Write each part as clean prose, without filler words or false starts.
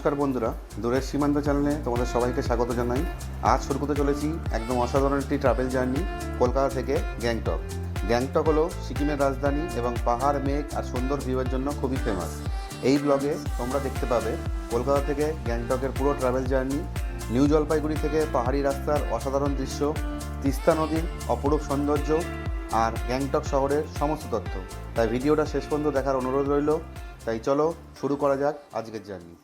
নমস্কার বন্ধুরা, দূরের সীমান্ত চ্যানেলে তোমাদের সবাইকে স্বাগত জানাই। আজ শুরু করতে চলেছি একদম অসাধারণ একটি ট্রাভেল জার্নি কলকাতা থেকে গ্যাংটক। গ্যাংটক হলো সিকিমের রাজধানী এবং পাহাড়, মেঘ আর সুন্দর ভিউয়ের জন্য খুবই ফেমাস। এই ব্লগে তোমরা দেখতে পাবে কলকাতা থেকে গ্যাংটকের পুরো ট্রাভেল জার্নি, নিউ জলপাইগুড়ি থেকে পাহাড়ি রাস্তার অসাধারণ দৃশ্য, তিস্তা নদীর অপরূপ সৌন্দর্য আর গ্যাংটক শহরের সমস্ত তথ্য। তাই ভিডিওটা শেষ পর্যন্ত দেখার অনুরোধ রইল। তাই চলো শুরু করা যাক আজকের জার্নি।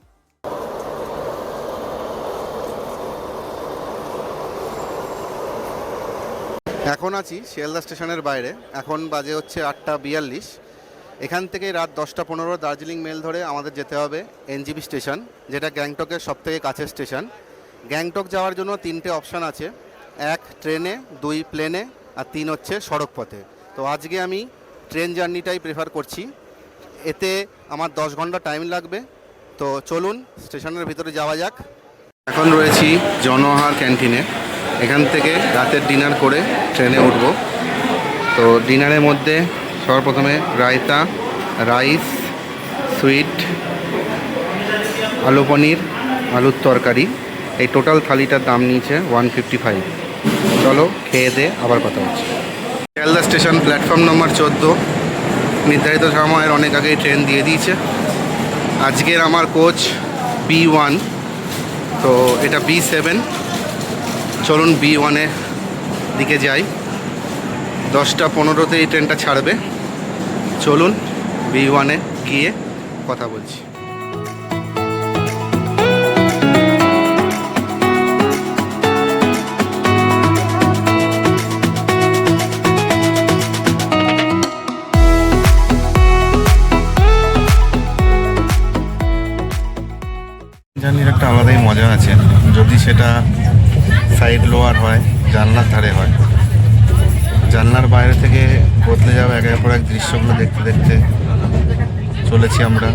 এখন আছি শিয়ালদা স্টেশনের বাইরে। এখন বাজে হচ্ছে 8:42। এখান থেকে রাত 10:15 দার্জিলিং মেল ধরে আমাদের যেতে হবে এনজিপি স্টেশন, যেটা গ্যাংটকের সবথেকে কাছের স্টেশন। গ্যাংটক যাওয়ার জন্য 3টে অপশান আছে, 1 ট্রেনে, 2 প্লেনে আর 3 হচ্ছে সড়ক পথে। তো আজকে আমি ট্রেন জার্নিটাই প্রেফার করছি। এতে আমার 10 ঘন্টা টাইম লাগবে। তো চলুন স্টেশনের ভিতরে যাওয়া যাক। এখন রয়েছি জনআহার ক্যান্টিনে। এখান থেকে রাতের ডিনার করে ট্রেনে উঠব। তো ডিনারের মধ্যে সর্বপ্রথমে রায়তা, রাইস, সুইট, আলু পনির, আলুর তরকারি। এই টোটাল থালিটার দাম নিয়েছে 155। চলো খেয়ে দে আবার কথা হচ্ছে। Sealdah station, platform number 14। নির্ধারিত সময়ের অনেক আগেই ট্রেন দিয়ে দিয়েছে। আজকের আমার কোচ B1, তো এটা B7। চলুন B1-এর দিকে যাই। 10:15 এই ট্রেনটা ছাড়বে। চলুন B1-এ গিয়ে কথা বলছি। জার্নির একটা আলাদাই মজা আছে, যদি সেটা সাইড লোয়ার হয়, জানলার ধারে হয়। জানলার বাইরে থেকে বদলে যাওয়া একের পর এক দৃশ্যগুলো দেখতে দেখতে চলেছি আমরা।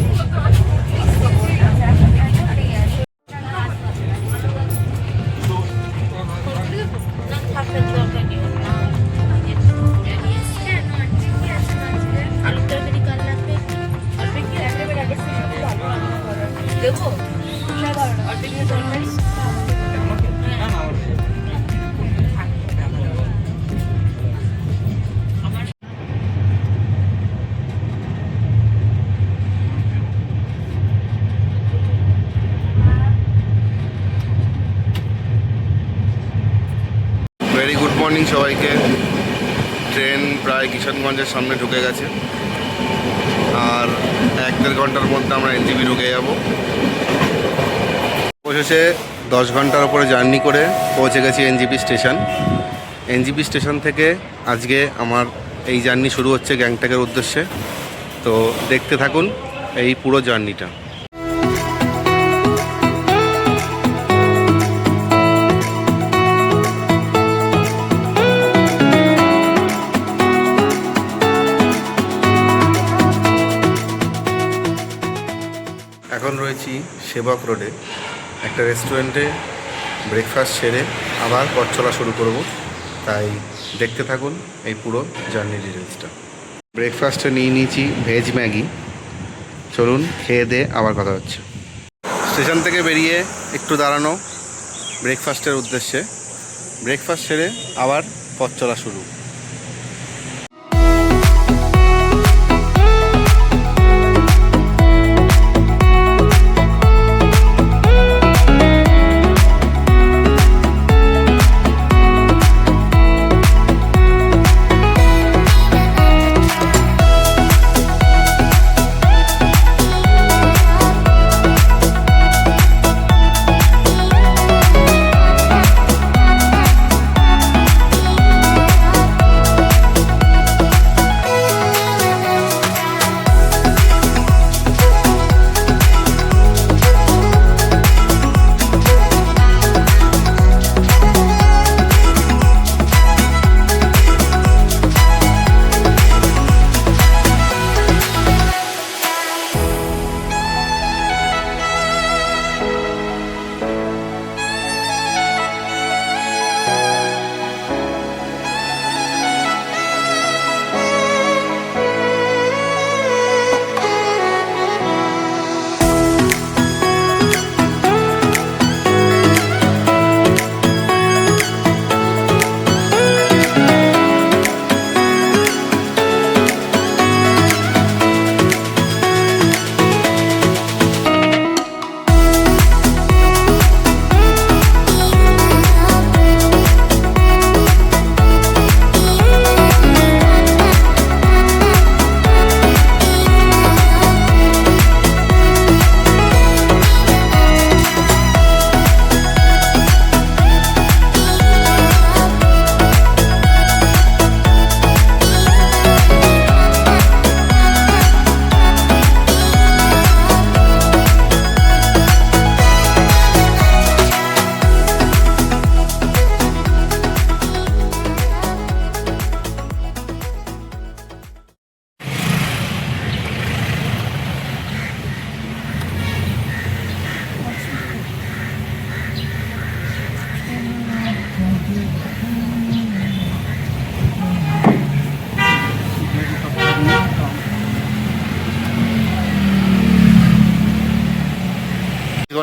ভেরি গুড মর্নিং সবাইকে। ট্রেন প্রায় কিষানগঞ্জের সামনে ঢুকে গেছে, আর 1-1.5 ঘন্টার মধ্যে আমরা এনজিপি ঢুকে যাব। অবশেষে 10 ঘন্টার উপরে জার্নি করে পৌঁছে গেছি এনজিপি স্টেশন। এনজিপি স্টেশন থেকে আজকে আমার এই জার্নি শুরু হচ্ছে গ্যাংটকের উদ্দেশ্যে। তো দেখতে থাকুন এই পুরো জার্নিটা। এখন রয়েছি সেবক রোডে একটা রেস্টুরেন্টে। ব্রেকফাস্ট সেরে আবার পথ চলা শুরু করব। তাই দেখতে থাকুন এই পুরো জার্নি ডিটেলসটা। ব্রেকফাস্টে নিয়ে নিয়েছি ভেজ ম্যাগি। চলুন খেয়ে দে আবার কথা হচ্ছে। স্টেশন থেকে বেরিয়ে একটু দাঁড়ানো ব্রেকফাস্টের উদ্দেশ্যে। ব্রেকফাস্ট সেরে আবার পথ চলা শুরু।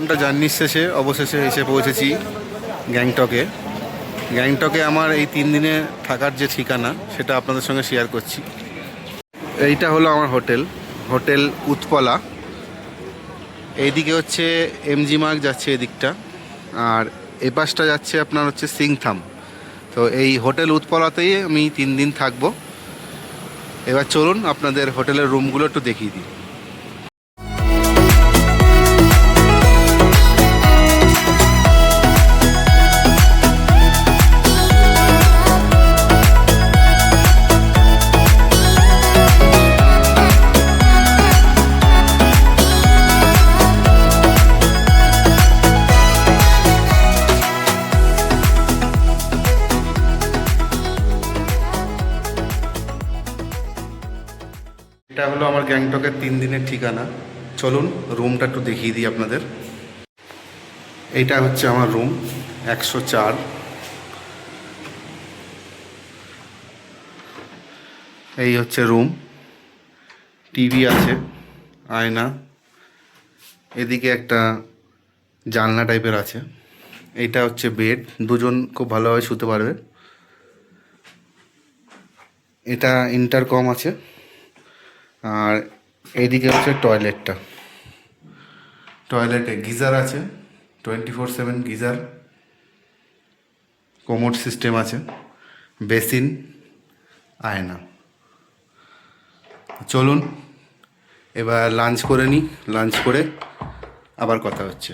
ঘন্টা জার্নির শেষে অবশেষে এসে পৌঁছেছি গ্যাংটকে। গ্যাংটকে আমার এই 3 দিনে থাকার যে ঠিকানা সেটা আপনাদের সঙ্গে শেয়ার করছি। এইটা হলো আমার হোটেল, হোটেল উৎপলা। এইদিকে হচ্ছে এমজি মার্গ যাচ্ছে এদিকটা, আর এই পাশটা যাচ্ছে আপনার হচ্ছে সিংথাম। তো এই হোটেল উৎপলাতেই আমি 3 দিন থাকবো। এবার চলুন আপনাদের হোটেলের রুমগুলো একটু দেখিয়ে দিই। এটা হলো আমার গ্যাংটকের 3 দিনের ঠিকানা। চলুন রুমটা একটু দেখিয়ে দিই আপনাদের। এইটা হচ্ছে আমার রুম 104। এই হচ্ছে রুম, টিভি আছে, আয়না, এদিকে একটা জানলা টাইপের আছে। এইটা হচ্ছে বেড, দুজন খুব ভালোভাবে শুতে পারবে। এটা ইন্টারকম আছে, আর এইদিকে হচ্ছে টয়লেটটা। টয়লেটে গিজার আছে, 24/7 গিজার, কোমোড সিস্টেম আছে, বেসিন, আয়না। চলুন এবার লাঞ্চ করে নিই, লাঞ্চ করে আবার কথা হচ্ছে।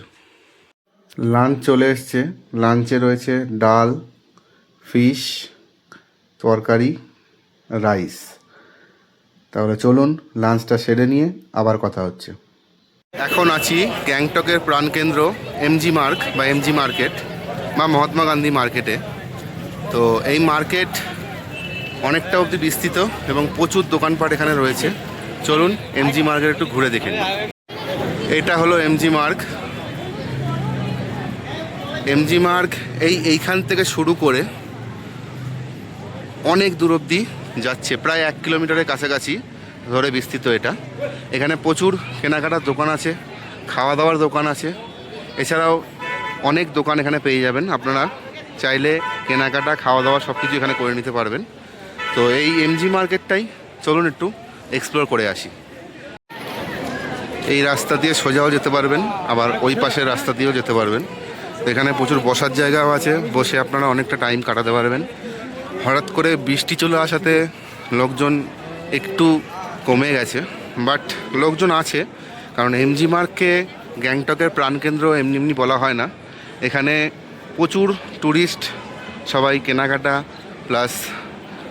লাঞ্চ চলে এসছে। লাঞ্চে রয়েছে ডাল, ফিশ, তরকারি, রাইস। তাহলে চলুন লাঞ্চটা সেরে নিয়ে আবার কথা হচ্ছে। এখন আছি গ্যাংটকের প্রাণকেন্দ্র এমজি মার্গ বা এমজি মার্কেট বা মহাত্মা গান্ধী মার্কেটে। তো এই মার্কেট অনেকটা অবধি বিস্তৃত এবং প্রচুর দোকানপাট এখানে রয়েছে। চলুন এমজি মার্কেট একটু ঘুরে দেখে নিই। এটা হলো এমজি মার্গ। এমজি মার্গ এইখান থেকে শুরু করে অনেক দূর অবধি যাচ্ছে, প্রায় 1 কিলোমিটারের কাছাকাছি ধরে বিস্তৃত এটা। এখানে প্রচুর কেনাকাটার দোকান আছে, খাওয়া দাওয়ার দোকান আছে, এছাড়াও অনেক দোকান এখানে পেয়ে যাবেন। আপনারা চাইলে কেনাকাটা, খাওয়া দাওয়া সব কিছু এখানে করে নিতে পারবেন। তো এই এমজি মার্কেটটাই চলুন একটু এক্সপ্লোর করে আসি। এই রাস্তা দিয়ে সোজাও যেতে পারবেন, আবার ওই পাশের রাস্তা দিয়েও যেতে পারবেন। এখানে প্রচুর বসার জায়গাও আছে, বসে আপনারা অনেকটা টাইম কাটাতে পারবেন। হঠাৎ করে বৃষ্টি চলে আসাতে লোকজন একটু কমে গেছে, বাট লোকজন আছে, কারণ এমজি মার্গকে গ্যাংটকের প্রাণকেন্দ্র এমনি এমনি বলা হয় না। এখানে প্রচুর ট্যুরিস্ট সবাই কেনাকাটা প্লাস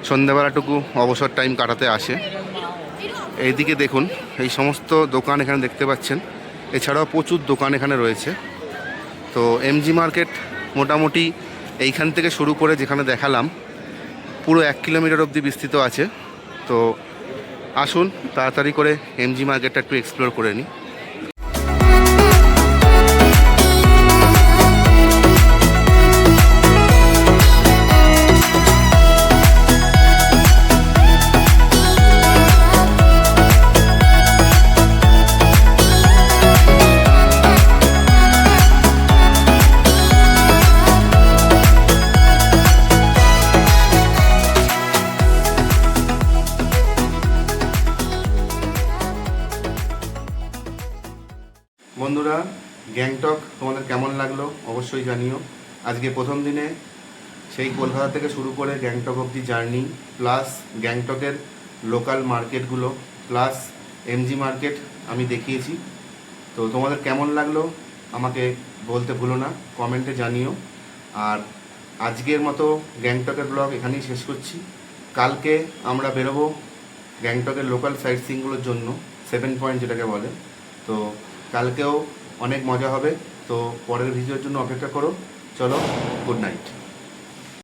সন্ধ্যেবেলাটুকু অবসর টাইম কাটাতে আসে। এইদিকে দেখুন, এই সমস্ত দোকান এখানে দেখতে পাচ্ছেন। এছাড়াও প্রচুর দোকান এখানে রয়েছে। তো এমজি মার্কেট মোটামুটি এইখান থেকে শুরু করে যেখানে দেখালাম পুরো 1 কিলোমিটার অবধি বিস্তৃত আছে। তো আসুন তাড়াতাড়ি করে এমজি মার্কেটটা একটু এক্সপ্লোর করে নিই। বন্ধুরা, গ্যাংটক তোমাদের কেমন লাগলো অবশ্যই জানিও। আজকে প্রথম দিনে সেই কলকাতা থেকে শুরু করে গ্যাংটক অবধি জার্নি, প্লাস গ্যাংটকের লোকাল মার্কেটগুলো, প্লাস এমজি মার্কেট আমি দেখিয়েছি। তো তোমাদের কেমন লাগলো আমাকে বলতে ভুলো না, কমেন্টে জানিও। আর আজকের মতো গ্যাংটকের ব্লগ এখানেই শেষ করছি। কালকে আমরা বেরোবো গ্যাংটকের লোকাল সাইট সিইংগুলোর জন্য, 7 পয়েন্ট যেটাকে বলে। তো কালকেও অনেক মজা হবে। তো পরের ভিডিওর জন্য অপেক্ষা করো। চলো, গুড নাইট।